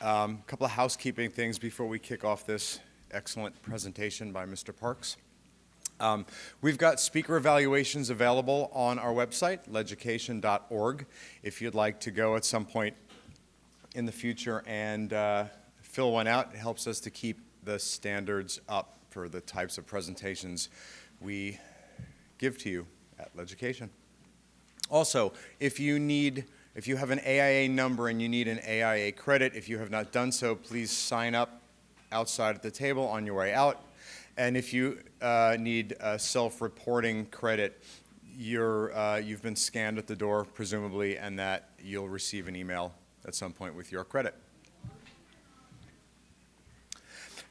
A couple of housekeeping things before we kick off this excellent presentation by Mr. Parks. We've got speaker evaluations available on our website, LEDucation.org, if you'd like to go at some point in the future and fill one out. It helps us to keep the standards up for the types of presentations we give to you at LEDucation. Also, if you have an AIA number and you need an AIA credit, if you have not done so, please sign up outside at the table on your way out. And if you need a self-reporting credit, you've been scanned at the door, presumably, and that you'll receive an email at some point with your credit.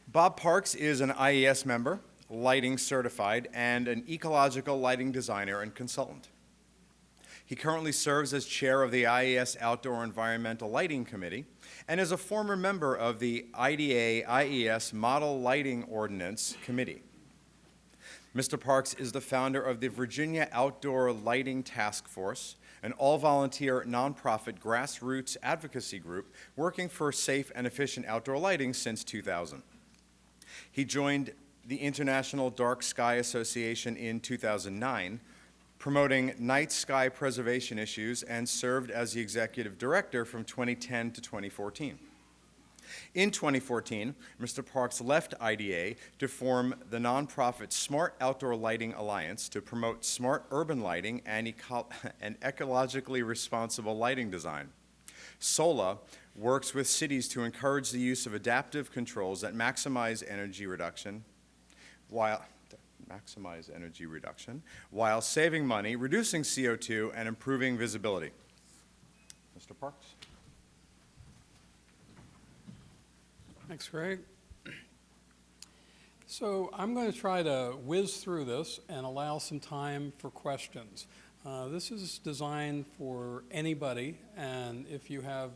Bob Parks is an IES member, lighting certified, and an ecological lighting designer and consultant. He currently serves as chair of the IES Outdoor Environmental Lighting Committee and is a former member of the IDA-IES Model Lighting Ordinance Committee. Mr. Parks is the founder of the Virginia Outdoor Lighting Task Force, an all-volunteer nonprofit grassroots advocacy group working for safe and efficient outdoor lighting since 2000. He joined the International Dark Sky Association in 2009, promoting night sky preservation issues, and served as the executive director from 2010 to 2014. In 2014, Mr. Parks left IDA to form the nonprofit Smart Outdoor Lighting Alliance to promote smart urban lighting and ecologically responsible lighting design. SOLA works with cities to encourage the use of adaptive controls that maximize energy reduction while saving money, reducing CO2, and improving visibility. Mr. Parks. Thanks, Greg. So I'm going to try to whiz through this and allow some time for questions. This is designed for anybody, and if you have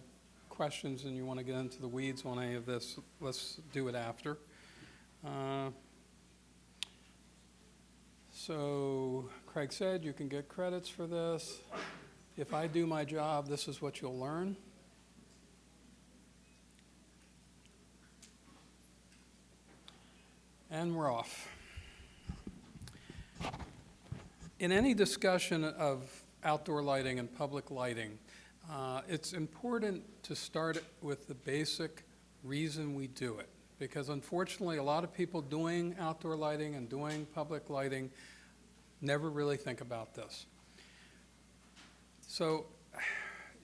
questions and you want to get into the weeds on any of this, let's do it after. So Craig said you can get credits for this. If I do my job, this is what you'll learn. And we're off. In any discussion of outdoor lighting and public lighting, it's important to start with the basic reason we do it. Because unfortunately, a lot of people doing outdoor lighting and doing public lighting never really think about this. So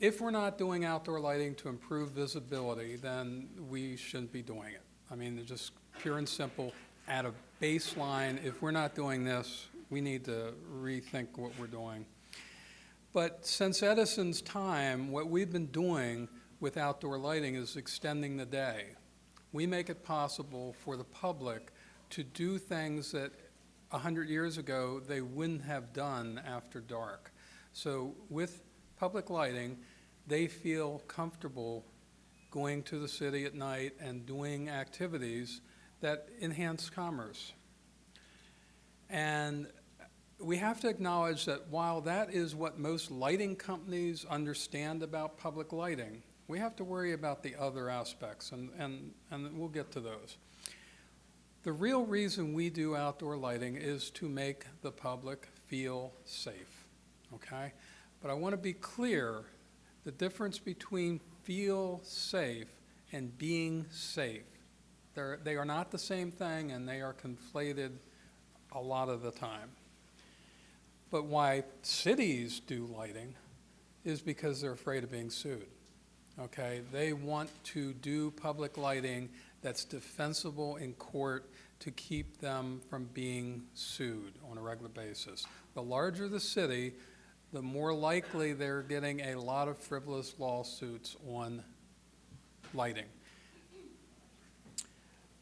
if we're not doing outdoor lighting to improve visibility, then we shouldn't be doing it. I mean, just pure and simple, at a baseline, if we're not doing this, we need to rethink what we're doing. But since Edison's time, what we've been doing with outdoor lighting is extending the day. We make it possible for the public to do things that 100 years ago they wouldn't have done after dark. So with public lighting, they feel comfortable going to the city at night and doing activities that enhance commerce. And we have to acknowledge that while that is what most lighting companies understand about public lighting, we have to worry about the other aspects, and we'll get to those. The real reason we do outdoor lighting is to make the public feel safe, okay? But I want to be clear, the difference between feel safe and being safe. They are not the same thing, and they are conflated a lot of the time. But why cities do lighting is because they're afraid of being sued. Okay, they want to do public lighting that's defensible in court to keep them from being sued on a regular basis. The larger the city, the more likely they're getting a lot of frivolous lawsuits on lighting.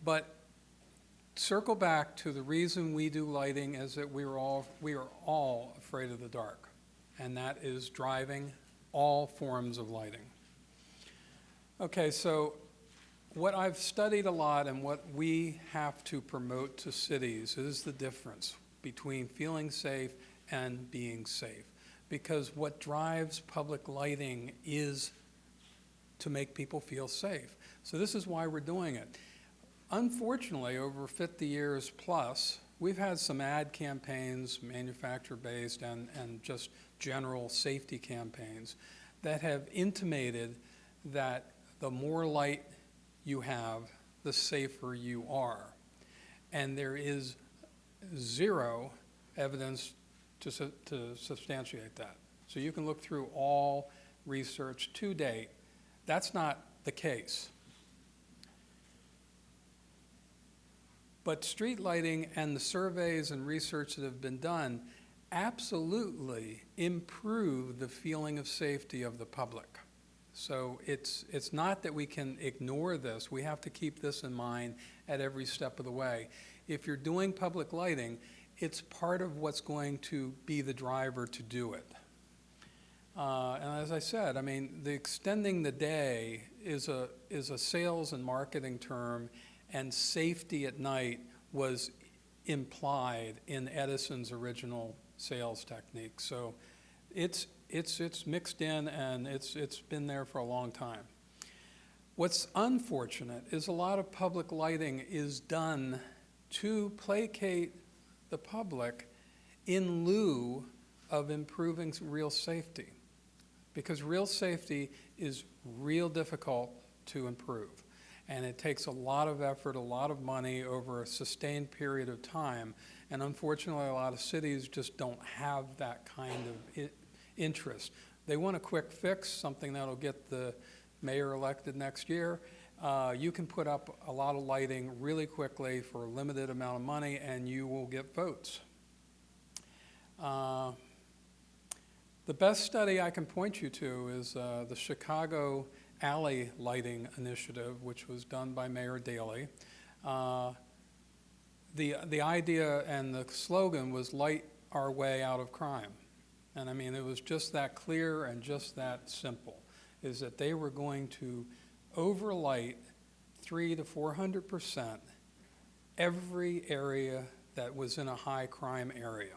But circle back to the reason we do lighting is that we are all afraid of the dark, and that is driving all forms of lighting. Okay, so what I've studied a lot and what we have to promote to cities is the difference between feeling safe and being safe. Because what drives public lighting is to make people feel safe. So this is why we're doing it. Unfortunately, over 50 years plus, we've had some ad campaigns, manufacturer-based and just general safety campaigns, that have intimated that the more light you have, the safer you are. And there is zero evidence to substantiate that. So you can look through all research to date. That's not the case. But street lighting and the surveys and research that have been done absolutely improve the feeling of safety of the public. So it's not that we can ignore this. We have to keep this in mind at every step of the way. If you're doing public lighting, it's part of what's going to be the driver to do it. And as I said, I mean, the extending the day is a sales and marketing term, and safety at night was implied in Edison's original sales technique. So it's mixed in, and it's been there for a long time. What's unfortunate is a lot of public lighting is done to placate the public in lieu of improving real safety, because real safety is real difficult to improve, and it takes a lot of effort, a lot of money over a sustained period of time, and unfortunately a lot of cities just don't have that kind of interest. They want a quick fix, something that'll get the mayor elected next year. You can put up a lot of lighting really quickly for a limited amount of money, and you will get votes. The best study I can point you to is the Chicago Alley Lighting Initiative, which was done by Mayor Daley. The idea and the slogan was "Light Our Way Out of Crime." And I mean, it was just that clear and just that simple, is that they were going to overlight 300% to 400% every area that was in a high crime area.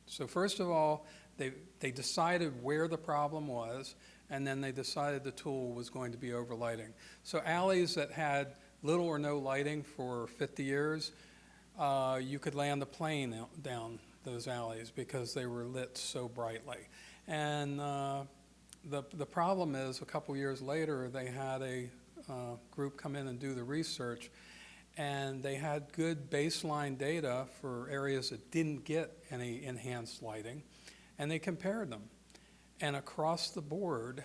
So first of all, they decided where the problem was, and then they decided the tool was going to be overlighting. So alleys that had little or no lighting for 50 years, you could land a plane down those alleys because they were lit so brightly. And the problem is, a couple years later, they had a group come in and do the research, and they had good baseline data for areas that didn't get any enhanced lighting, and they compared them. And across the board,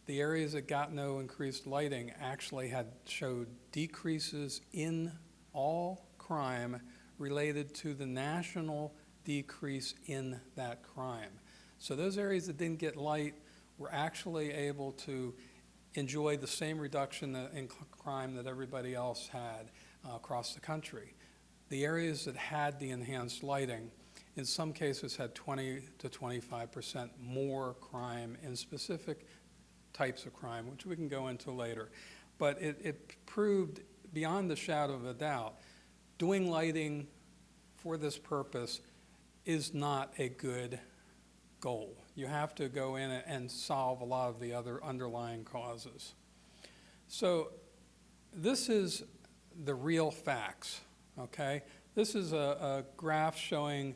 the areas that got no increased lighting actually showed decreases in all crime related to the national decrease in that crime. So those areas that didn't get light were actually able to enjoy the same reduction in crime that everybody else had across the country. The areas that had the enhanced lighting, in some cases, had 20 to 25% more crime in specific types of crime, which we can go into later. But it proved beyond the shadow of a doubt, doing lighting for this purpose is not a good goal. You have to go in and solve a lot of the other underlying causes. So this is the real facts, okay? This is a graph showing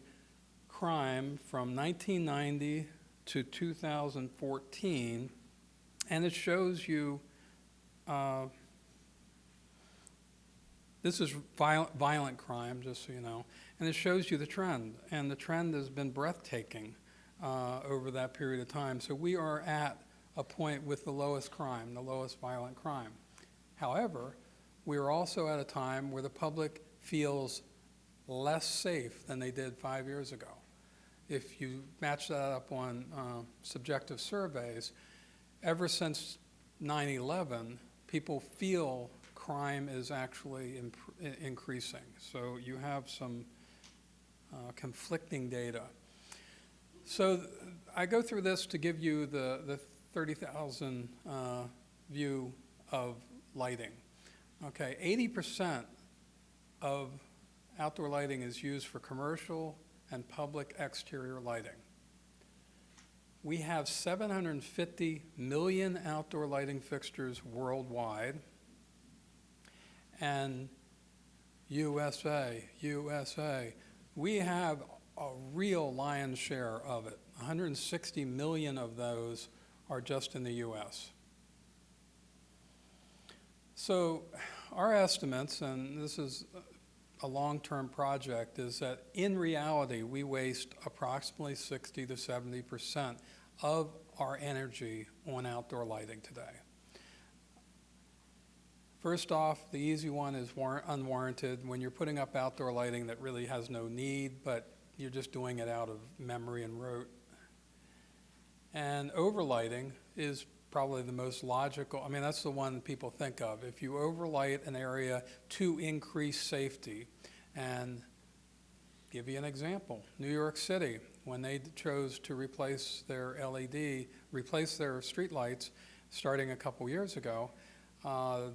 crime from 1990 to 2014, and it shows you, this is violent crime, just so you know, and it shows you the trend, and the trend has been breathtaking over that period of time. So we are at a point with the lowest crime, the lowest violent crime. However, we are also at a time where the public feels less safe than they did 5 years ago. If you match that up on subjective surveys, ever since 9/11, people feel crime is actually increasing. So you have some conflicting data. So I go through this to give you the 30,000 view of lighting. Okay, 80% of outdoor lighting is used for commercial and public exterior lighting. We have 750 million outdoor lighting fixtures worldwide. And USA, we have a real lion's share of it. 160 million of those are just in the US. So our estimates, and this is a long-term project, is that in reality we waste approximately 60 to 70% of our energy on outdoor lighting today. First off, the easy one is unwarranted. When you're putting up outdoor lighting that really has no need, but you're just doing it out of memory and rote. And overlighting is probably the most logical. I mean, that's the one people think of. If you overlight an area to increase safety, and give you an example, New York City, when they chose to replace their streetlights starting a couple years ago,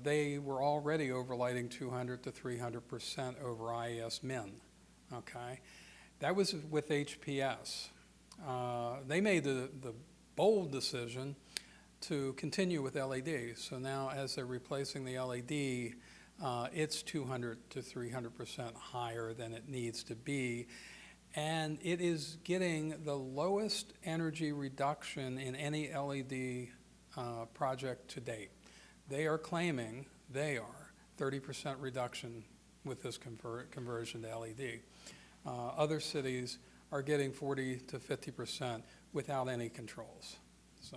they were already overlighting 200 to 300% over IES min, okay? That was with HPS. They made the bold decision to continue with LED. So now as they're replacing the LED, it's 200 to 300% higher than it needs to be. And it is getting the lowest energy reduction in any LED project to date. They are claiming 30% reduction with this conversion to LED. Other cities are getting 40 to 50% without any controls. So,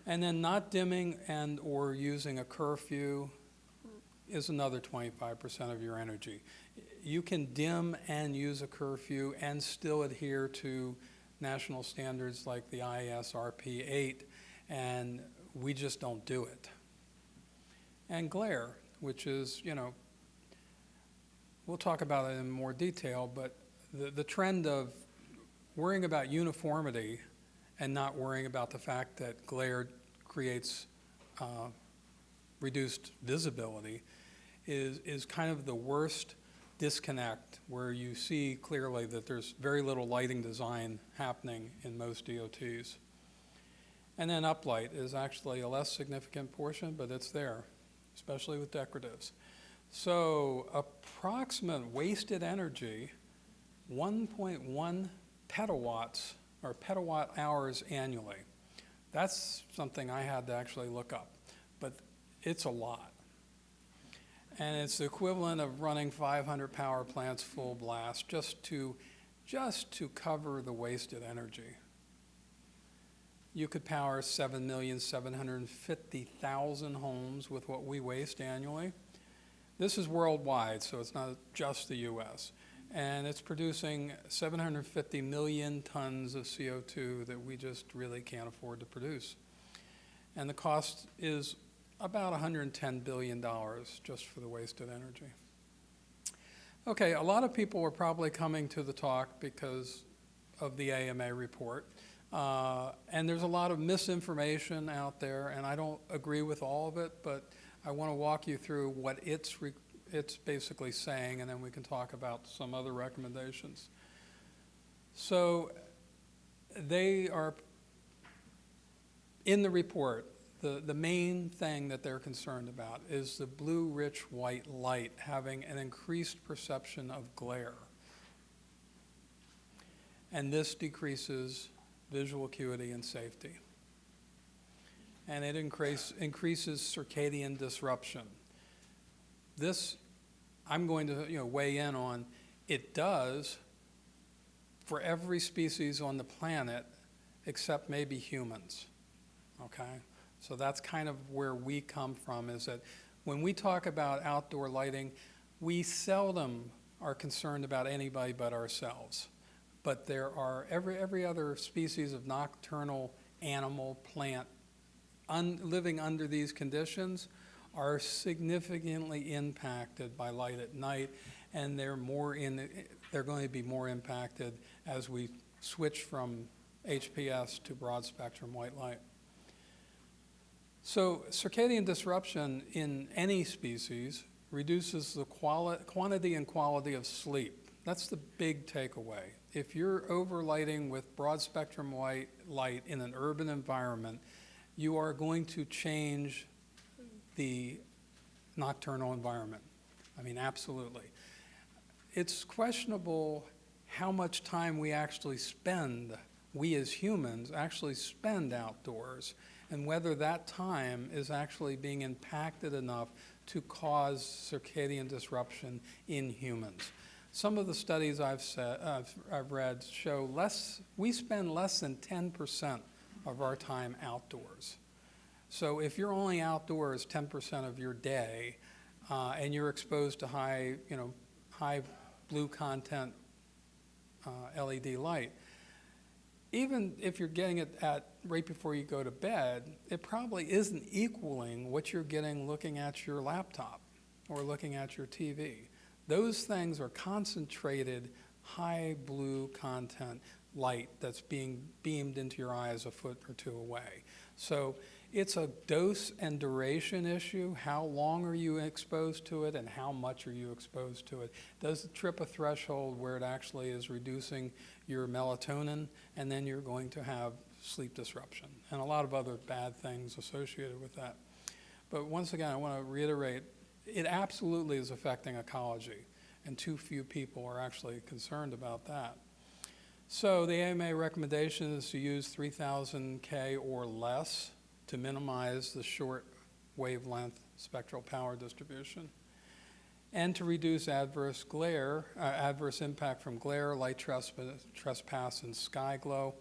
and then not dimming and or using a curfew is another 25% of your energy. You can dim and use a curfew and still adhere to national standards like the IES RP8, and we just don't do it. And glare, which is, we'll talk about it in more detail, but the trend of worrying about uniformity and not worrying about the fact that glare creates reduced visibility is kind of the worst disconnect, where you see clearly that there's very little lighting design happening in most DOTs. And then uplight is actually a less significant portion, but it's there, especially with decoratives. So approximate wasted energy, 1.1 petawatts or petawatt hours annually. That's something I had to actually look up, but it's a lot. And it's the equivalent of running 500 power plants full blast just to cover the wasted energy. You could power 7,750,000 homes with what we waste annually. This is worldwide, so it's not just the US. And it's producing 750 million tons of CO2 that we just really can't afford to produce. And the cost is about $110 billion just for the wasted energy. Okay, a lot of people are probably coming to the talk because of the AMA report. And there's a lot of misinformation out there, and I don't agree with all of it, but I want to walk you through what it's basically saying, and then we can talk about some other recommendations. So they are, in the report, the main thing that they're concerned about is the blue-rich white light having an increased perception of glare. And this decreases visual acuity and safety. And it increases circadian disruption. This, I'm going to weigh in on, it does for every species on the planet except maybe humans, okay? So that's kind of where we come from, is that when we talk about outdoor lighting, we seldom are concerned about anybody but ourselves. But there are every other species of nocturnal animal, plant, living under these conditions are significantly impacted by light at night, and they're going to be more impacted as we switch from HPS to broad spectrum white light. So circadian disruption in any species reduces the quantity and quality of sleep. That's the big takeaway. if you're overlighting with broad spectrum light in an urban environment, you are going to change the nocturnal environment. I mean, absolutely. It's questionable how much time we actually spend, we as humans actually spend outdoors, and whether that time is actually being impacted enough to cause circadian disruption in humans. Some of the studies I've read show we spend less than 10% of our time outdoors. So if you're only outdoors 10% of your day, and you're exposed to high blue content LED light, even if you're getting it right before you go to bed, it probably isn't equaling what you're getting looking at your laptop or looking at your TV. Those things are concentrated high blue content light that's being beamed into your eyes a foot or two away. So it's a dose and duration issue. How long are you exposed to it and how much are you exposed to it? Does it trip a threshold where it actually is reducing your melatonin, and then you're going to have sleep disruption and a lot of other bad things associated with that. But once again, I want to reiterate, it absolutely is affecting ecology, and too few people are actually concerned about that. So the AMA recommendation is to use 3000 K or less to minimize the short wavelength spectral power distribution, and to reduce adverse impact from glare, light trespass, and sky glow.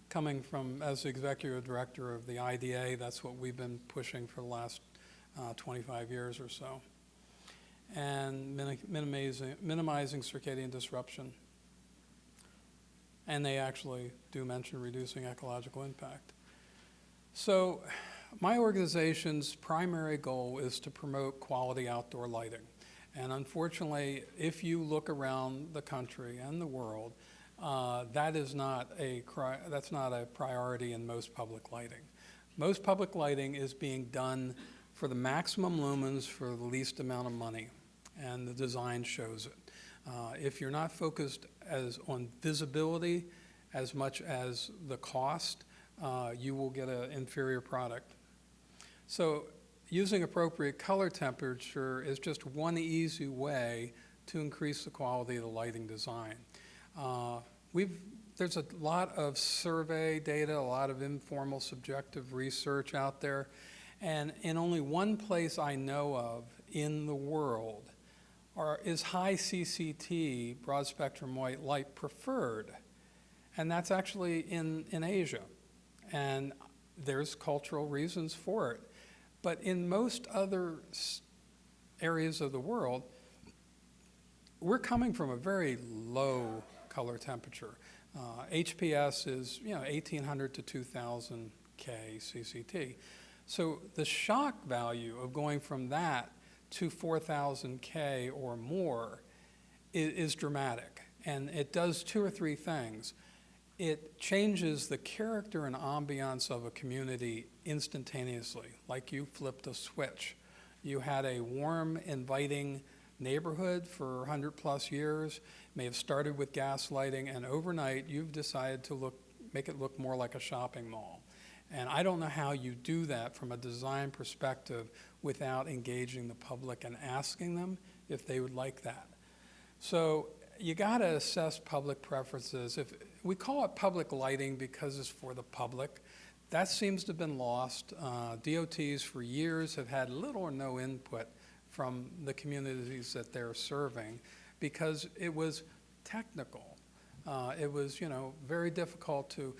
Coming from, as the executive director of the IDA, that's what we've been pushing for the last 25 years or so. And minimizing circadian disruption. And they actually do mention reducing ecological impact. So my organization's primary goal is to promote quality outdoor lighting. And unfortunately, if you look around the country and the world, that's not a priority in most public lighting. Most public lighting is being done for the maximum lumens for the least amount of money, and the design shows it. If you're not focused on visibility as much as the cost, you will get an inferior product. So using appropriate color temperature is just one easy way to increase the quality of the lighting design. There's a lot of survey data, a lot of informal subjective research out there, and in only one place I know of in the world is high CCT, broad spectrum white light preferred, and that's actually in Asia. And there's cultural reasons for it. But in most other areas of the world, we're coming from a very low color temperature. HPS is 1800 to 2000 K CCT. So the shock value of going from that to 4000 K or more is dramatic. And it does two or three things. It changes the character and ambiance of a community instantaneously, like you flipped a switch. You had a warm, inviting neighborhood for 100 plus years, may have started with gas lighting, and overnight you've decided to make it look more like a shopping mall. And I don't know how you do that from a design perspective without engaging the public and asking them if they would like that. So you got to assess public preferences. If we call it public lighting because it's for the public, that seems to have been lost. DOTs for years have had little or no input from the communities that they're serving because it was technical. It was, very difficult to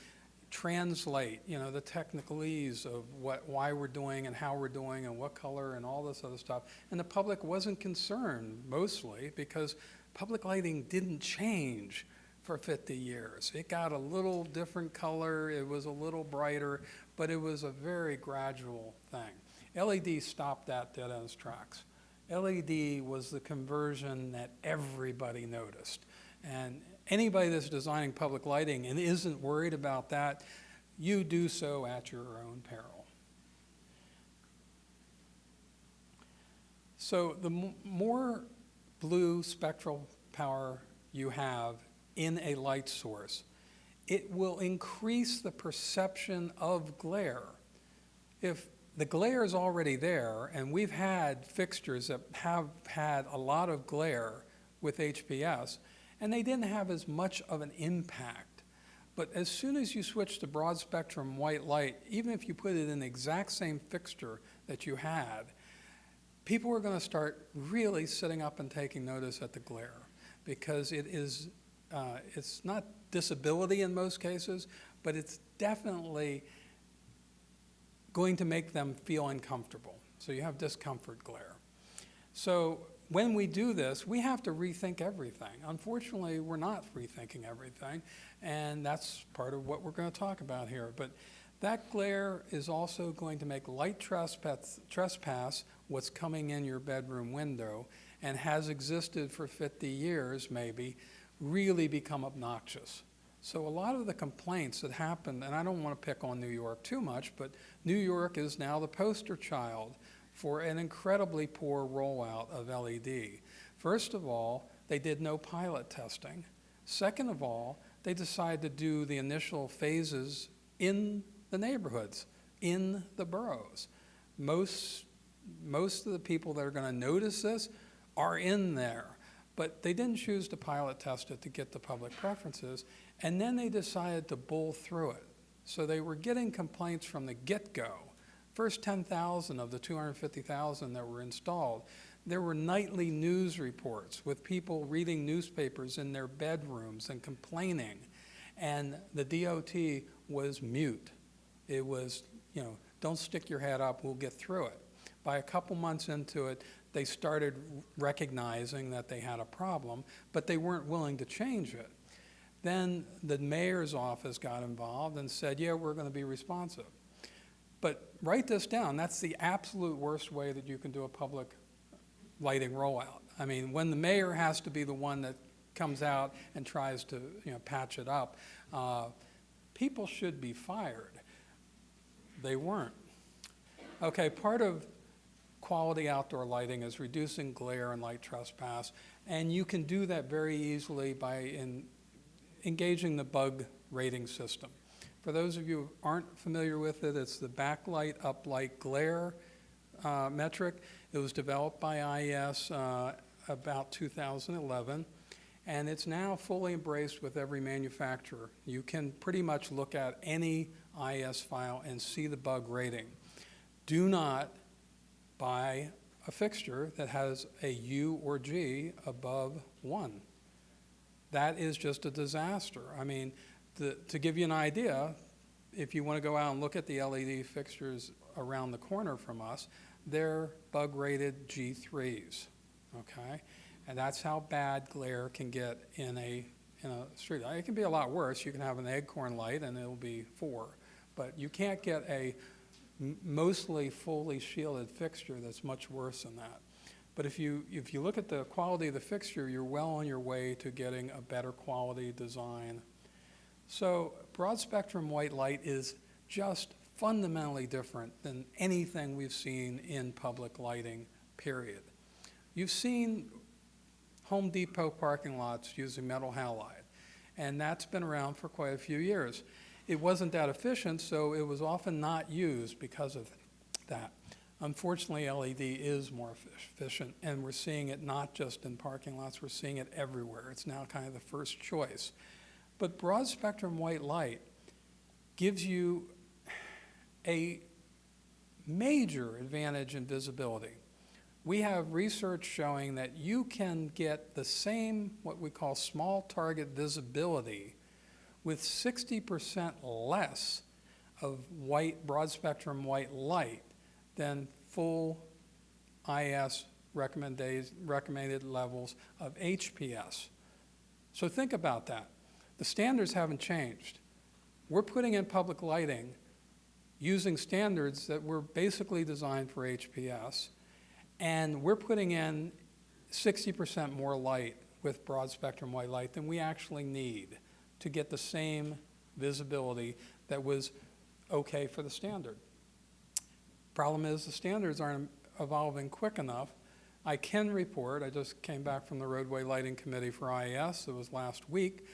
translate, the technicalese of why we're doing and how we're doing and what color and all this other stuff. And the public wasn't concerned mostly because public lighting didn't change for 50 years. It got a little different color, it was a little brighter, but it was a very gradual thing. LED stopped that dead end tracks. LED was the conversion that everybody noticed. And anybody that's designing public lighting and isn't worried about that, you do so at your own peril. So the more blue spectral power you have in a light source, it will increase the perception of glare. If the glare is already there, and we've had fixtures that have had a lot of glare with HPS, and they didn't have as much of an impact. But as soon as you switch to broad spectrum white light, even if you put it in the exact same fixture that you had, people are going to start really sitting up and taking notice at the glare, because it's not disability in most cases, but it's definitely going to make them feel uncomfortable. So you have discomfort glare. So when we do this, we have to rethink everything. Unfortunately, we're not rethinking everything, and that's part of what we're going to talk about here. But that glare is also going to make light trespass, what's coming in your bedroom window, and has existed for 50 years maybe, really become obnoxious. So a lot of the complaints that happen, and I don't want to pick on New York too much, but New York is now the poster child for an incredibly poor rollout of LED. First of all, they did no pilot testing. Second of all, they decided to do the initial phases in the neighborhoods, in the boroughs. Most of the people that are going to notice this are in there, but they didn't choose to pilot test it to get the public preferences, and then they decided to bull through it. So they were getting complaints from the get-go. First 10,000 of the 250,000 that were installed, there were nightly news reports with people reading newspapers in their bedrooms and complaining, and the DOT was mute. It was, don't stick your head up, we'll get through it. By a couple months into it, they started recognizing that they had a problem, but they weren't willing to change it. Then the mayor's office got involved and said, yeah, we're going to be responsive. But write this down. That's the absolute worst way that you can do a public lighting rollout. I mean, when the mayor has to be the one that comes out and tries to patch it up, people should be fired. They weren't. Okay, part of quality outdoor lighting is reducing glare and light trespass, and you can do that very easily by engaging the bug rating system. For those of you who aren't familiar with it, it's the backlight, uplight, glare metric. It was developed by IES about 2011, and it's now fully embraced with every manufacturer. You can pretty much look at any IES file and see the bug rating. Do not buy a fixture that has a U or G above 1. That is just a disaster. I mean, to give you an idea, if you want to go out and look at the LED fixtures around the corner from us, they're bug-rated G3s, okay? And that's how bad glare can get in a street. It can be a lot worse. You can have an acorn light and it'll be 4. But you can't get a mostly fully shielded fixture that's much worse than that. But if you look at the quality of the fixture, you're well on your way to getting a better quality design. So broad spectrum white light is just fundamentally different than anything we've seen in public lighting, period. You've seen Home Depot parking lots using metal halide, and that's been around for quite a few years. It wasn't that efficient, so it was often not used because of that. Unfortunately, LED is more efficient, and we're seeing it not just in parking lots, we're seeing it everywhere. It's now kind of the first choice. But broad spectrum white light gives you a major advantage in visibility. We have research showing that you can get the same, what we call small target visibility, with 60% less of broad spectrum white light than full IS recommended levels of HPS. So think about that. The standards haven't changed. We're putting in public lighting using standards that were basically designed for HPS, and we're putting in 60% more light with broad spectrum white light than we actually need to get the same visibility that was okay for the standard. Problem is the standards aren't evolving quick enough. I can report, I just came back from the Roadway Lighting Committee for IES, it was last week,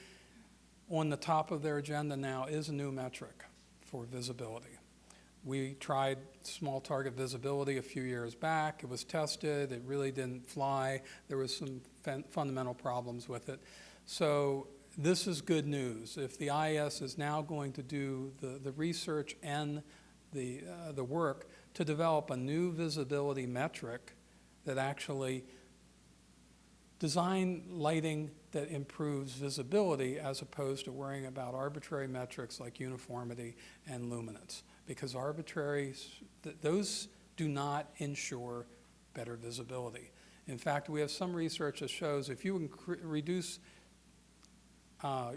On the top of their agenda now is a new metric for visibility. We tried small target visibility a few years back. It was tested. It really didn't fly. There was some fundamental problems with it. So this is good news. If the IES is now going to do the research and the work to develop a new visibility metric that actually design lighting that improves visibility as opposed to worrying about arbitrary metrics like uniformity and luminance, because those do not ensure better visibility. In fact, we have some research that shows if you reduce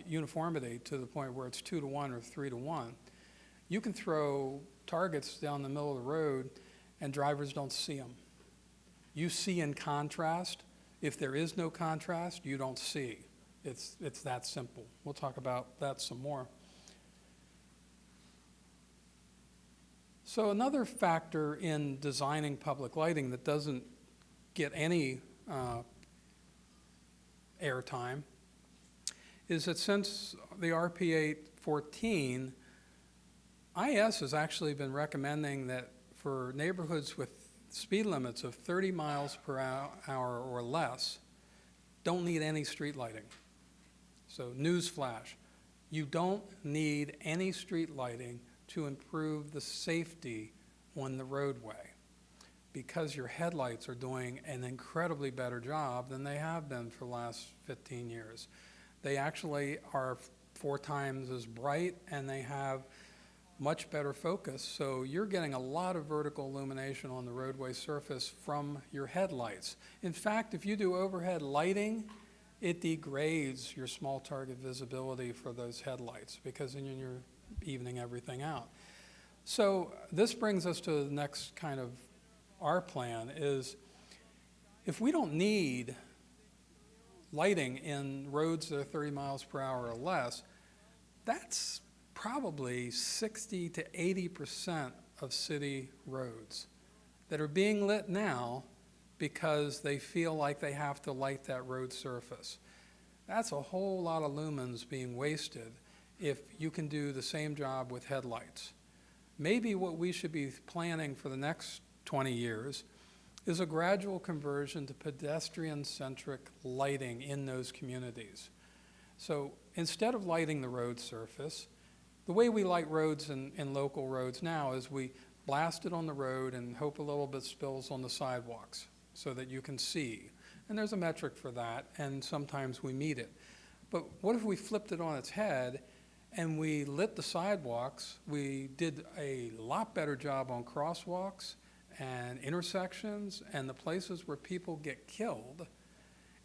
uniformity to the point where it's 2 to 1 or 3 to 1, you can throw targets down the middle of the road and drivers don't see them. You see in contrast. If there is no contrast, you don't see. It's that simple. We'll talk about that some more. So another factor in designing public lighting that doesn't get any airtime is that since the RP 814, IS has actually been recommending that for neighborhoods with speed limits of 30 miles per hour or less, don't need any street lighting. So news flash, you don't need any street lighting to improve the safety on the roadway, because your headlights are doing an incredibly better job than they have been for the last 15 years. They actually are 4 times as bright, and they have much better focus, so you're getting a lot of vertical illumination on the roadway surface from your headlights. In fact, if you do overhead lighting, it degrades your small target visibility for those headlights, because then you're evening everything out. So this brings us to the next kind of our plan is, if we don't need lighting in roads that are 30 miles per hour or less, that's probably 60 to 80% of city roads that are being lit now because they feel like they have to light that road surface. That's a whole lot of lumens being wasted if you can do the same job with headlights. Maybe what we should be planning for the next 20 years is a gradual conversion to pedestrian-centric lighting in those communities. So instead of lighting the road surface, the way we light roads in local roads now is we blast it on the road and hope a little bit spills on the sidewalks so that you can see. And there's a metric for that, and sometimes we meet it. But what if we flipped it on its head and we lit the sidewalks? We did a lot better job on crosswalks and intersections and the places where people get killed,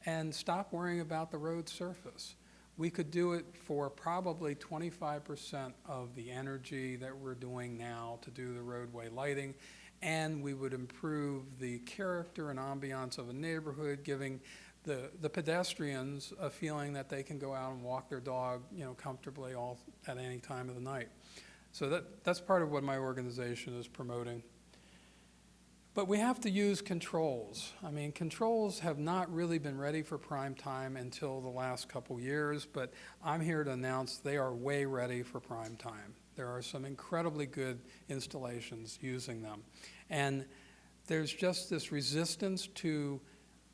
and stop worrying about the road surface. We could do it for probably 25% of the energy that we're doing now to do the roadway lighting, and we would improve the character and ambiance of a neighborhood, giving the pedestrians a feeling that they can go out and walk their dog, comfortably at any time of the night. So that's part of what my organization is promoting. But we have to use controls. I mean, controls have not really been ready for prime time until the last couple years, but I'm here to announce they are way ready for prime time. There are some incredibly good installations using them. And there's just this resistance to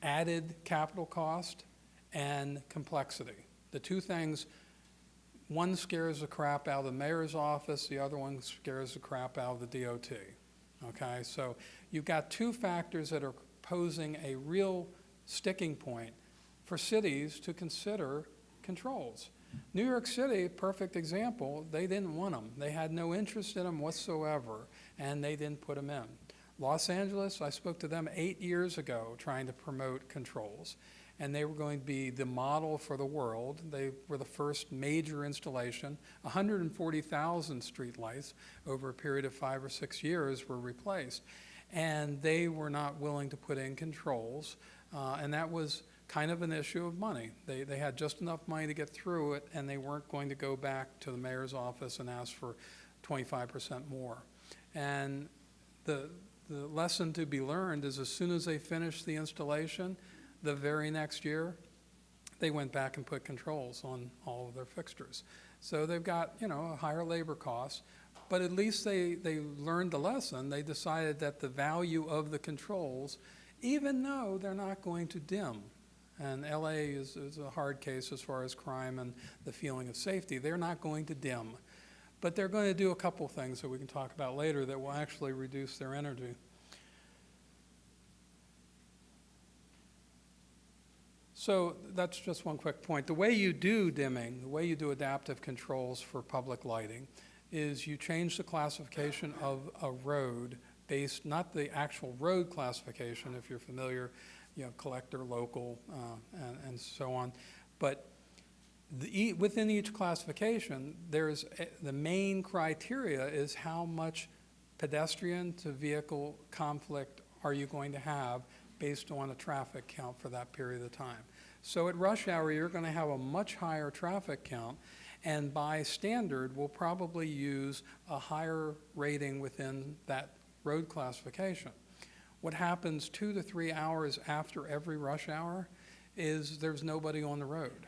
added capital cost and complexity. The two things, one scares the crap out of the mayor's office, the other one scares the crap out of the DOT. Okay, so you've got two factors that are posing a real sticking point for cities to consider controls. New York City, perfect example, they didn't want them. They had no interest in them whatsoever, and they didn't put them in. Los Angeles, I spoke to them 8 years ago trying to promote controls, and they were going to be the model for the world. They were the first major installation. 140,000 streetlights over a period of 5 or 6 years were replaced. And they were not willing to put in controls, and that was kind of an issue of money. They had just enough money to get through it, and they weren't going to go back to the mayor's office and ask for 25% more. And the lesson to be learned is, as soon as they finished the installation, the very next year, they went back and put controls on all of their fixtures. So they've got, a higher labor cost, but at least they learned the lesson. They decided that the value of the controls, even though they're not going to dim, and LA is a hard case as far as crime and the feeling of safety, they're not going to dim. But they're going to do a couple things that we can talk about later that will actually reduce their energy. So that's just one quick point. The way you do dimming, the way you do adaptive controls for public lighting is you change the classification of a road based, not the actual road classification, if you're familiar, collector, local, and so on, but within each classification, the main criteria is how much pedestrian to vehicle conflict are you going to have based on a traffic count for that period of time. So at rush hour, you're going to have a much higher traffic count, and by standard, we'll probably use a higher rating within that road classification. What happens 2 to 3 hours after every rush hour is there's nobody on the road,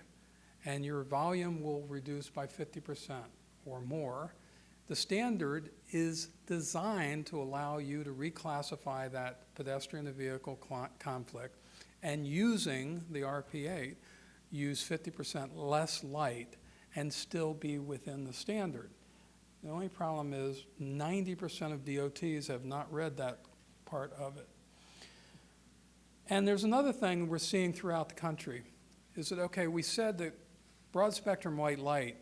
and your volume will reduce by 50% or more. The standard is designed to allow you to reclassify that pedestrian to vehicle conflict, and using the RP8, use 50% less light and still be within the standard. The only problem is 90% of DOTs have not read that part of it. And there's another thing we're seeing throughout the country, is that, okay, we said that broad spectrum white light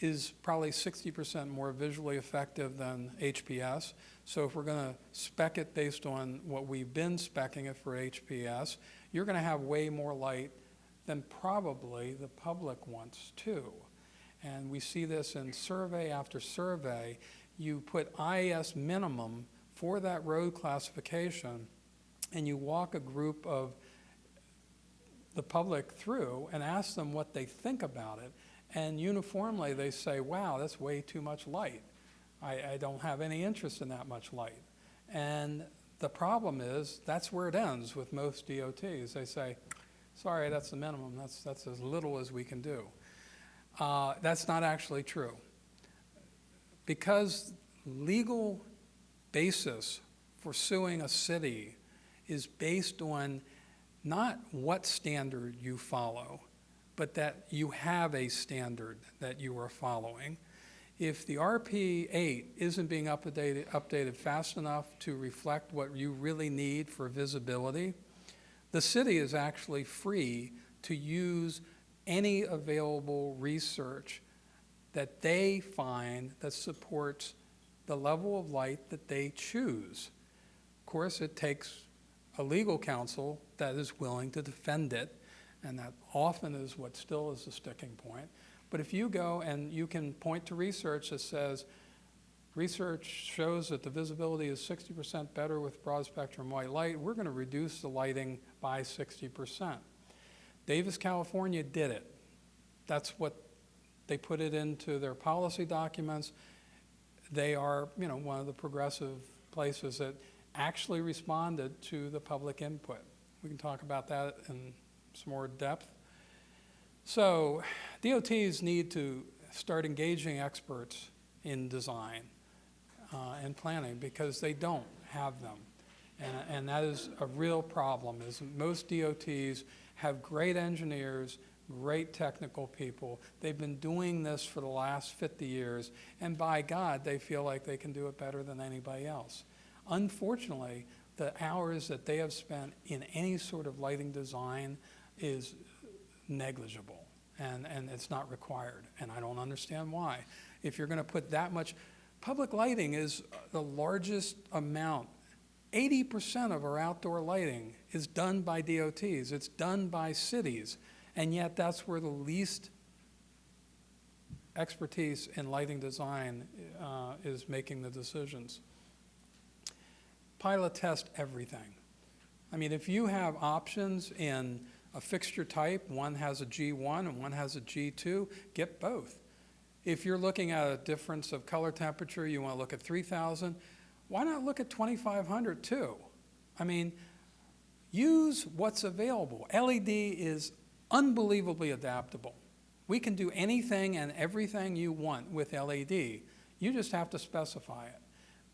is probably 60% more visually effective than HPS. So if we're going to spec it based on what we've been speccing it for HPS, you're going to have way more light than probably the public wants too. And we see this in survey after survey. You put IES minimum for that road classification, and you walk a group of the public through and ask them what they think about it. And uniformly, they say, wow, that's way too much light. I don't have any interest in that much light. And the problem is, that's where it ends with most DOTs. They say, sorry, that's the minimum. That's as little as we can do. That's not actually true. Because legal basis for suing a city is based on not what standard you follow, but that you have a standard that you are following. If the RP8 isn't being updated fast enough to reflect what you really need for visibility, the city is actually free to use any available research that they find that supports the level of light that they choose. Of course, it takes a legal counsel that is willing to defend it, and that often is what still is the sticking point. But if you go and you can point to research that says, research shows that the visibility is 60% better with broad spectrum white light, we're going to reduce the lighting by 60%. Davis, California did it. That's what they put it into their policy documents. They are, one of the progressive places that actually responded to the public input. We can talk about that in some more depth. So DOTs need to start engaging experts in design and planning, because they don't have them. And that is a real problem, is most DOTs have great engineers, great technical people. They've been doing this for the last 50 years, and by God, they feel like they can do it better than anybody else. Unfortunately, the hours that they have spent in any sort of lighting design is negligible, and it's not required, and I don't understand why. If you're going to put that much, public lighting is the largest amount. 80% of our outdoor lighting is done by DOTs. It's done by cities, and yet that's where the least expertise in lighting design is making the decisions. Pilot test everything. I mean, if you have options in a fixture type, one has a G1 and one has a G2, get both. If you're looking at a difference of color temperature, you want to look at 3,000, why not look at 2,500 too? I mean, use what's available. LED is unbelievably adaptable. We can do anything and everything you want with LED. You just have to specify it.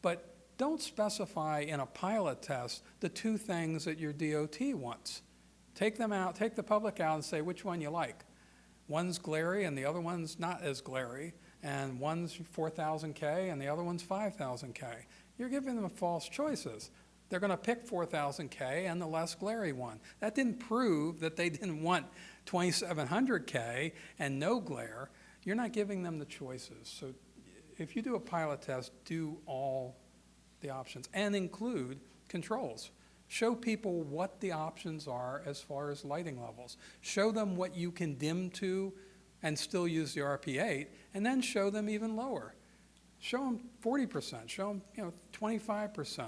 But don't specify in a pilot test the two things that your DOT wants. Take them out, take the public out and say which one you like. One's glary and the other one's not as glary, and one's 4,000K and the other one's 5,000K. You're giving them false choices. They're going to pick 4,000K and the less glary one. That didn't prove that they didn't want 2,700K and no glare. You're not giving them the choices. So if you do a pilot test, do all the options and include controls. Show people what the options are as far as lighting levels. Show them what you can dim to and still use the RP8, and then show them even lower. Show them 40%, show them 25%.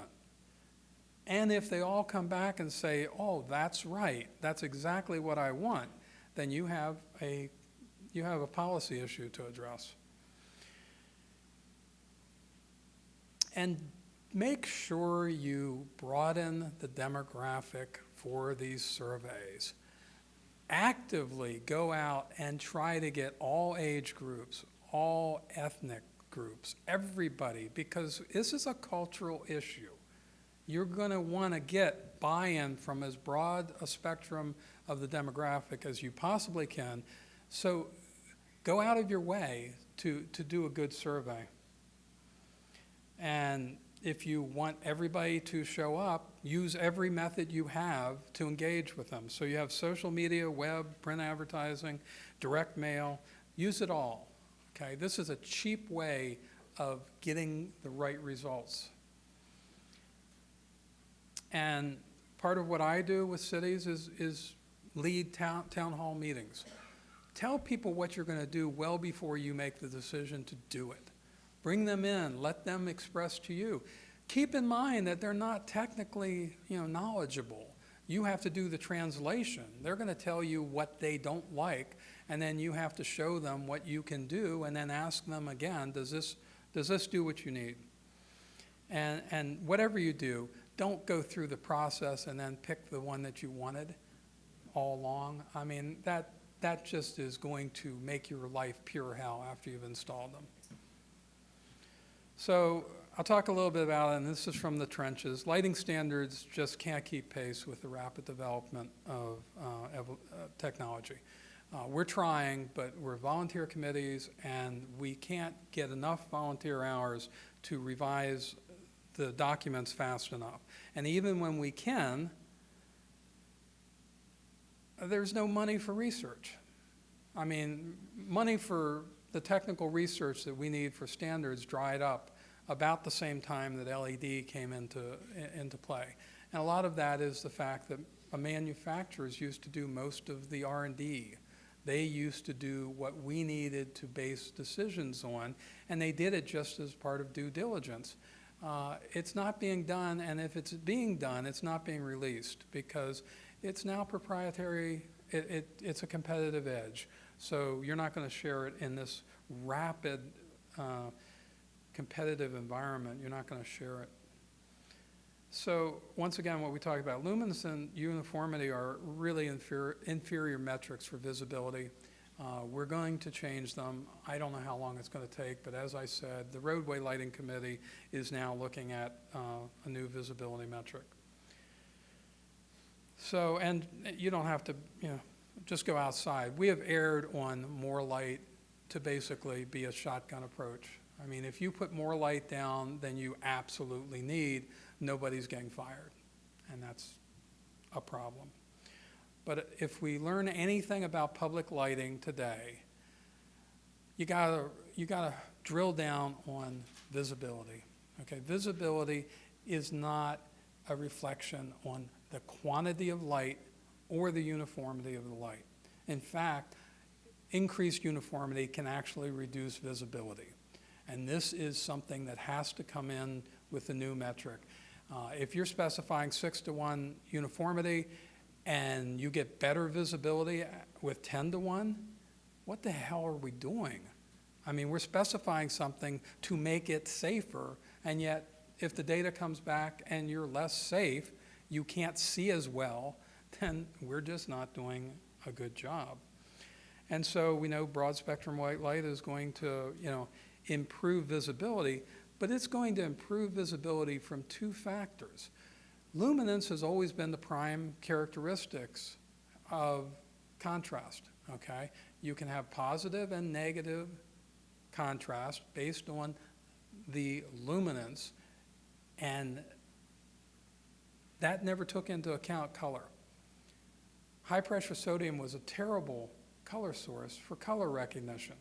And if they all come back and say, oh, that's right, that's exactly what I want, then you have a policy issue to address. And make sure you broaden the demographic for these surveys. Actively go out and try to get all age groups, all ethnic groups, everybody, because this is a cultural issue. You're going to want to get buy-in from as broad a spectrum of the demographic as you possibly can. So go out of your way to do a good survey. And if you want everybody to show up, use every method you have to engage with them. So you have social media, web, print advertising, direct mail, use it all. Okay, this is a cheap way of getting the right results. And part of what I do with cities is lead town hall meetings. Tell people what you're going to do well before you make the decision to do it. Bring them in, let them express to you. Keep in mind that they're not technically, knowledgeable. You have to do the translation. They're going to tell you what they don't like, and then you have to show them what you can do, and then ask them again, does this do what you need? And whatever you do, don't go through the process and then pick the one that you wanted all along. I mean, that just is going to make your life pure hell after you've installed them. So I'll talk a little bit about it, and this is from the trenches. Lighting standards just can't keep pace with the rapid development of technology. We're trying, but we're volunteer committees, and we can't get enough volunteer hours to revise the documents fast enough. And even when we can, there's no money for research. I mean, money for the technical research that we need for standards dried up about the same time that LED came into play. And a lot of that is the fact that manufacturers used to do most of the R&D. They used to do what we needed to base decisions on, and they did it just as part of due diligence. It's not being done, and if it's being done, it's not being released because it's now proprietary. It's a competitive edge. So you're not going to share it in this rapid competitive environment. You're not going to share it. So once again, what we talked about, luminance and uniformity are really inferior metrics for visibility. We're going to change them. I don't know how long it's going to take, but as I said, the Roadway Lighting Committee is now looking at a new visibility metric. So, and you don't have to, just go outside. We have erred on more light to basically be a shotgun approach. I mean, if you put more light down than you absolutely need, nobody's getting fired, and that's a problem. But if we learn anything about public lighting today, you gotta drill down on visibility. Okay, visibility is not a reflection on the quantity of light or the uniformity of the light. In fact, increased uniformity can actually reduce visibility. And this is something that has to come in with the new metric. If you're specifying 6:1 uniformity and you get better visibility with 10:1, what the hell are we doing? I mean, we're specifying something to make it safer, and yet if the data comes back and you're less safe, you can't see as well, then we're just not doing a good job. And so we know broad spectrum white light is going to, improve visibility, but it's going to improve visibility from two factors. Luminance has always been the prime characteristics of contrast, okay? You can have positive and negative contrast based on the luminance, and that never took into account color. High pressure sodium was a terrible color source for color recognition.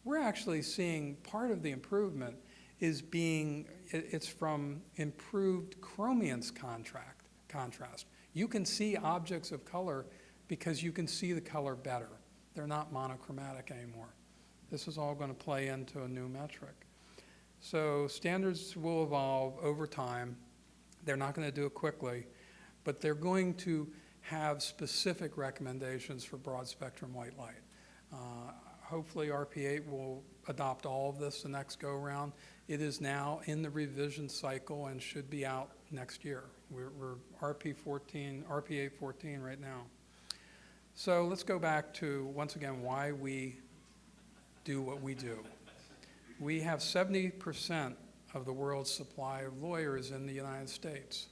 We're actually seeing part of the improvement it's from improved chromiance contrast. You can see objects of color because you can see the color better. They're not monochromatic anymore. This is all going to play into a new metric. So standards will evolve over time. They're not going to do it quickly, but they're going to have specific recommendations for broad spectrum white light. Hopefully RP8 will adopt all of this the next go around. It is now in the revision cycle and should be out next year. We're RP8 14 right now. So let's go back to, once again, why we do what we do. We have 70% of the world's supply of lawyers in the United States.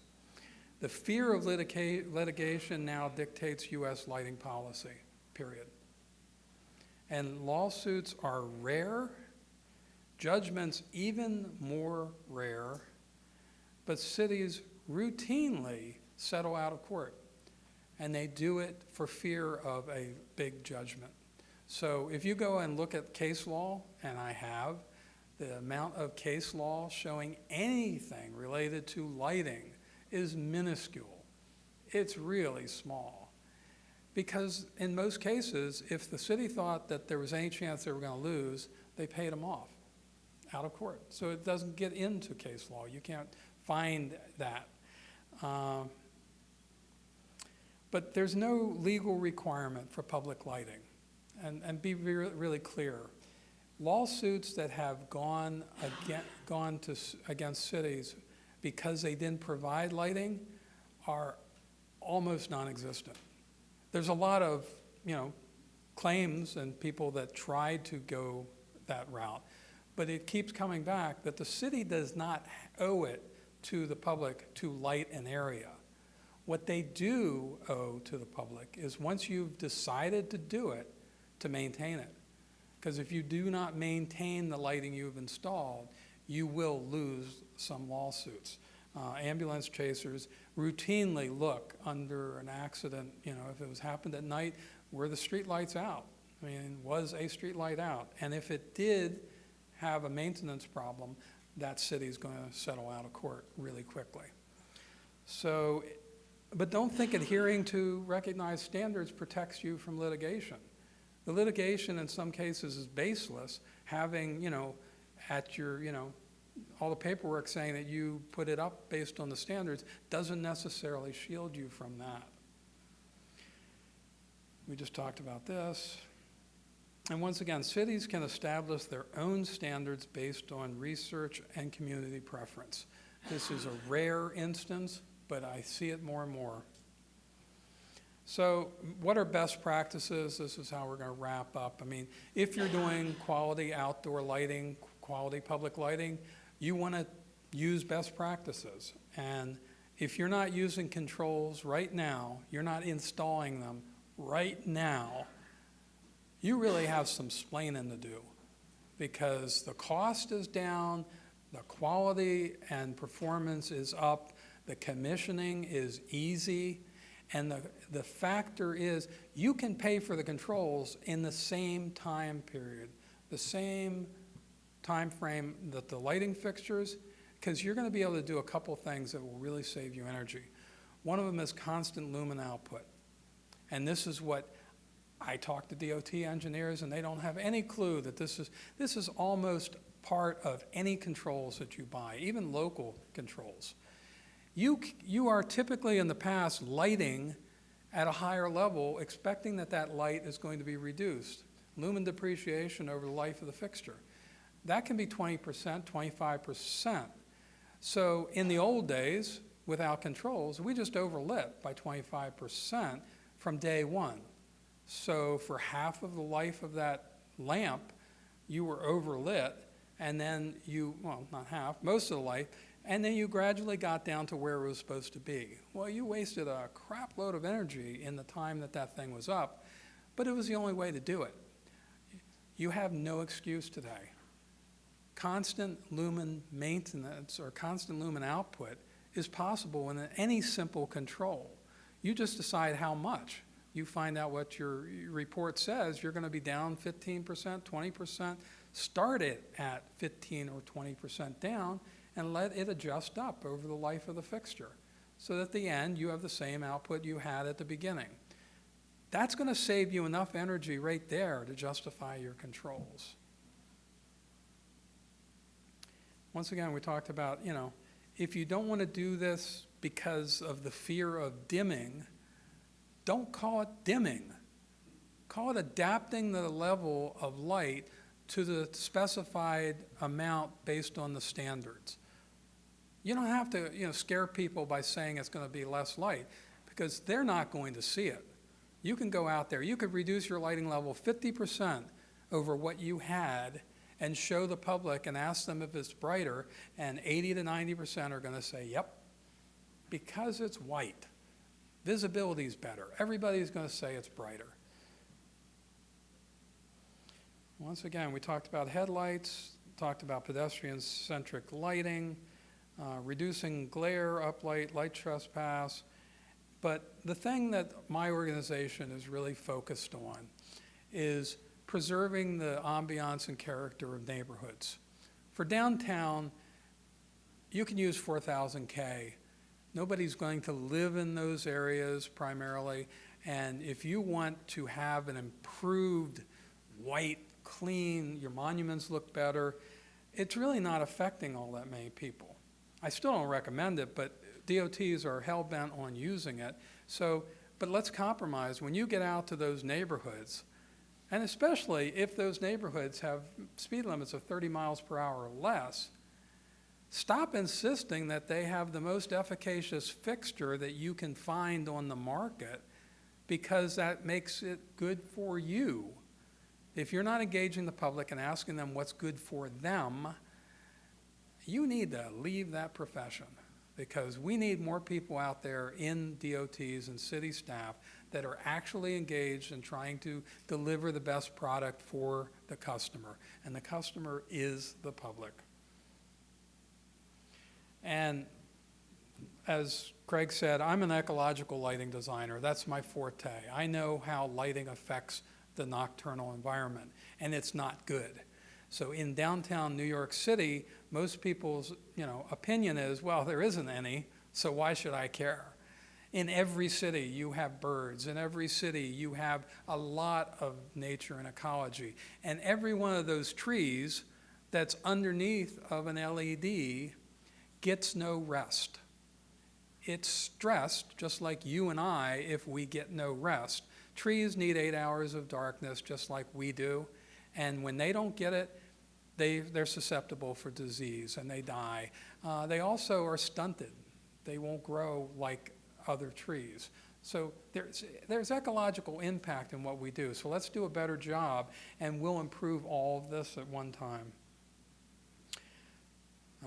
The fear of litigation now dictates U.S. lighting policy, period. And lawsuits are rare, judgments even more rare, but cities routinely settle out of court, and they do it for fear of a big judgment. So if you go and look at case law, and I have, the amount of case law showing anything related to lighting is minuscule. It's really small. Because in most cases, if the city thought that there was any chance they were going to lose, they paid them off out of court. So it doesn't get into case law. You can't find that. But there's no legal requirement for public lighting. And be really clear. Lawsuits that have gone against cities because they didn't provide lighting are almost non-existent. There's a lot of, claims and people that tried to go that route, but it keeps coming back that the city does not owe it to the public to light an area. What they do owe to the public is once you've decided to do it, to maintain it. Because if you do not maintain the lighting you've installed, you will lose some lawsuits. Ambulance chasers routinely look under an accident, if it was happened at night, were the street lights out? I mean, was a street light out? And if it did have a maintenance problem, that city's going to settle out of court really quickly. So, but don't think adhering to recognized standards protects you from litigation. The litigation in some cases is baseless, having, at your, all the paperwork saying that you put it up based on the standards doesn't necessarily shield you from that. We just talked about this. And once again, cities can establish their own standards based on research and community preference. This is a rare instance, but I see it more and more. So what are best practices? This is how we're going to wrap up. I mean, if you're doing quality outdoor lighting, quality public lighting, you want to use best practices. And if you're not using controls right now, you're not installing them right now, you really have some splaining to do, because the cost is down, the quality and performance is up, the commissioning is easy, and the factor is you can pay for the controls in the same time period, the same time frame that the lighting fixtures, because you're going to be able to do a couple things that will really save you energy. One of them is constant lumen output. And this is what I talk to DOT engineers, and they don't have any clue that this is almost part of any controls that you buy, even local controls. You are typically in the past lighting at a higher level, expecting that light is going to be reduced. Lumen depreciation over the life of the fixture. That can be 20%, 25%. So in the old days, without controls, we just overlit by 25% from day one. So for half of the life of that lamp, you were overlit, and then well, not half, most of the life, and then you gradually got down to where it was supposed to be. Well, you wasted a crap load of energy in the time that thing was up, but it was the only way to do it. You have no excuse today. Constant lumen maintenance or constant lumen output is possible in any simple control. You just decide how much. You find out what your report says. You're going to be down 15%, 20%. Start it at 15 or 20% down and let it adjust up over the life of the fixture so that at the end you have the same output you had at the beginning. That's going to save you enough energy right there to justify your controls. Once again, we talked about, if you don't want to do this because of the fear of dimming, don't call it dimming. Call it adapting the level of light to the specified amount based on the standards. You don't have to, scare people by saying it's going to be less light because they're not going to see it. You can go out there. You could reduce your lighting level 50% over what you had and show the public and ask them if it's brighter, and 80 to 90% are going to say, yep, because it's white. Visibility is better. Everybody's going to say it's brighter. Once again, we talked about headlights, talked about pedestrian-centric lighting, reducing glare, uplight, light trespass. But the thing that my organization is really focused on is preserving the ambiance and character of neighborhoods. For downtown, you can use 4,000K. Nobody's going to live in those areas primarily, and if you want to have an improved white, clean, your monuments look better, it's really not affecting all that many people. I still don't recommend it, but DOTs are hell-bent on using it. But let's compromise. When you get out to those neighborhoods, and especially if those neighborhoods have speed limits of 30 miles per hour or less, stop insisting that they have the most efficacious fixture that you can find on the market, because that makes it good for you. If you're not engaging the public and asking them what's good for them, you need to leave that profession, because we need more people out there in DOTs and city staff that are actually engaged in trying to deliver the best product for the customer. And the customer is the public. And as Craig said, I'm an ecological lighting designer. That's my forte. I know how lighting affects the nocturnal environment, and it's not good. So in downtown New York City, most people's opinion is, well, there isn't any, so why should I care? In every city, you have birds. In every city, you have a lot of nature and ecology. And every one of those trees that's underneath of an LED gets no rest. It's stressed, just like you and I, if we get no rest. Trees need 8 hours of darkness, just like we do. And when they don't get it, they're susceptible for disease and they die. They also are stunted. They won't grow like other trees. So there's ecological impact in what we do. So let's do a better job, and we'll improve all of this at one time.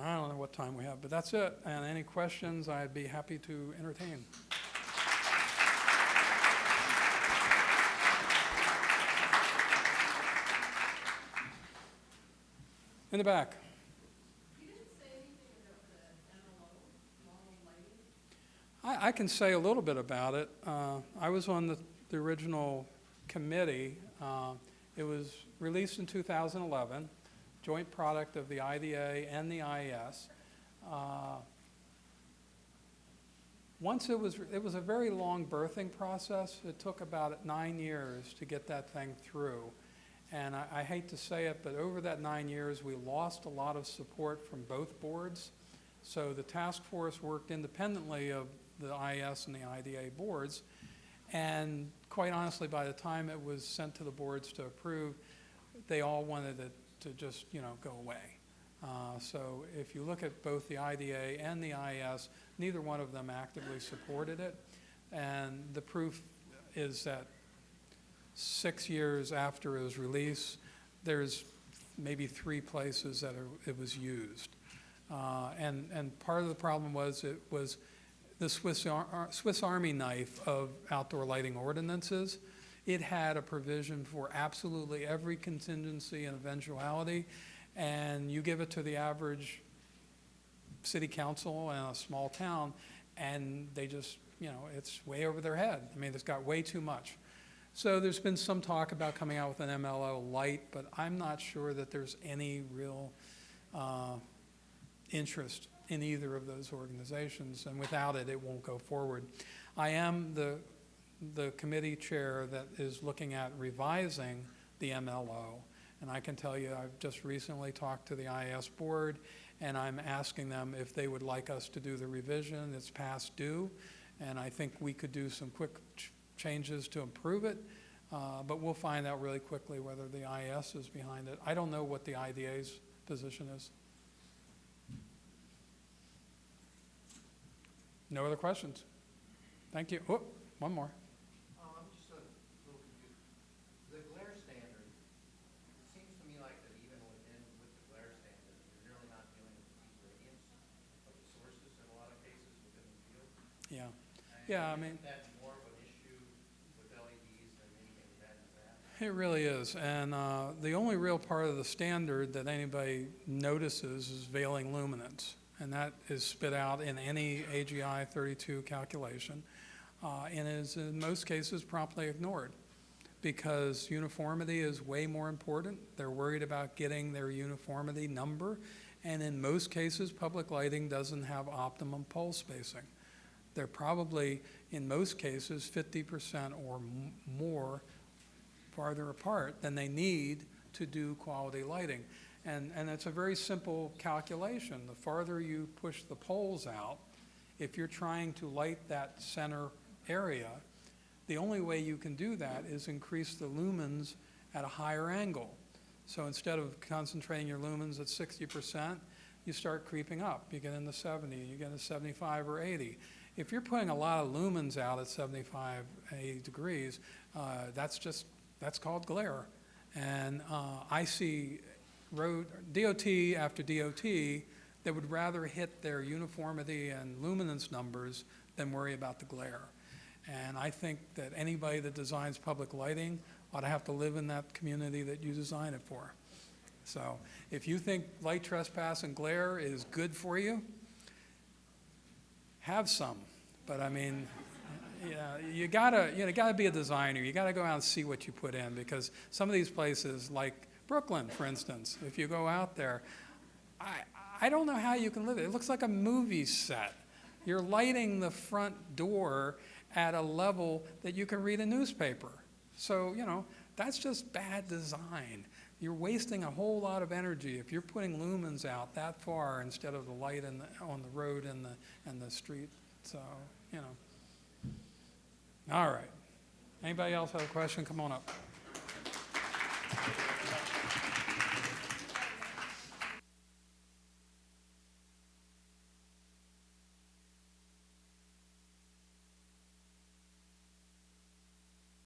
I don't know what time we have, but that's it. And any questions, I'd be happy to entertain. In the back. You didn't say anything about the NLO, lighting? I can say a little bit about it. I was on the original committee. It was released in 2011, joint product of the IDA and the IES. Once it was a very long birthing process. It took about 9 years to get that thing through. And I hate to say it, but over that 9 years, we lost a lot of support from both boards. So the task force worked independently of the IS and the IDA boards. And quite honestly, by the time it was sent to the boards to approve, they all wanted it to just, go away. So if you look at both the IDA and the IS, neither one of them actively supported it. And the proof is that 6 years after it was released, there's maybe 3 places that it was used. And part of the problem was it was the Swiss Army knife of outdoor lighting ordinances. It had a provision for absolutely every contingency and eventuality, and you give it to the average city council in a small town, and they just, it's way over their head. I mean, it's got way too much. So there's been some talk about coming out with an MLO light, but I'm not sure that there's any real interest in either of those organizations, and without it, it won't go forward. I am the committee chair that is looking at revising the MLO, and I can tell you I've just recently talked to the IAS board, and I'm asking them if they would like us to do the revision. It's past due, and I think we could do some quick changes to improve it, but we'll find out really quickly whether the IAS is behind it. I don't know what the IDA's position is. No other questions? Thank you. Oh, one more. I'm just a little confused. The glare standard, it seems to me like that even with the glare standard, you're really not dealing with peak radiance of the sources in a lot of cases within the field. Yeah. And Yeah, I mean, isn't that more of an issue with LEDs than anything that is that? it really is. And the only real part of the standard that anybody notices is veiling luminance. And that is spit out in any AGI 32 calculation, and is in most cases promptly ignored because uniformity is way more important. They're worried about getting their uniformity number, and in most cases, public lighting doesn't have optimum pole spacing. They're probably, in most cases, 50% or more farther apart than they need to do quality lighting. And it's a very simple calculation. The farther you push the poles out, if you're trying to light that center area, the only way you can do that is increase the lumens at a higher angle. So instead of concentrating your lumens at 60%, you start creeping up. You get into 70, you get into 75 or 80. If you're putting a lot of lumens out at 75, 80 degrees, that's called glare. And I see DOT after DOT that would rather hit their uniformity and luminance numbers than worry about the glare. And I think that anybody that designs public lighting ought to have to live in that community that you design it for. So if you think light trespass and glare is good for you, have some. But I mean, yeah, you gotta be a designer. You gotta go out and see what you put in, because some of these places, like Brooklyn, for instance, if you go out there, I don't know how you can live it. It looks like a movie set. You're lighting the front door at a level that you can read a newspaper. So, that's just bad design. You're wasting a whole lot of energy if you're putting lumens out that far instead of the light on the road and the street. So, All right. Anybody else have a question? Come on up.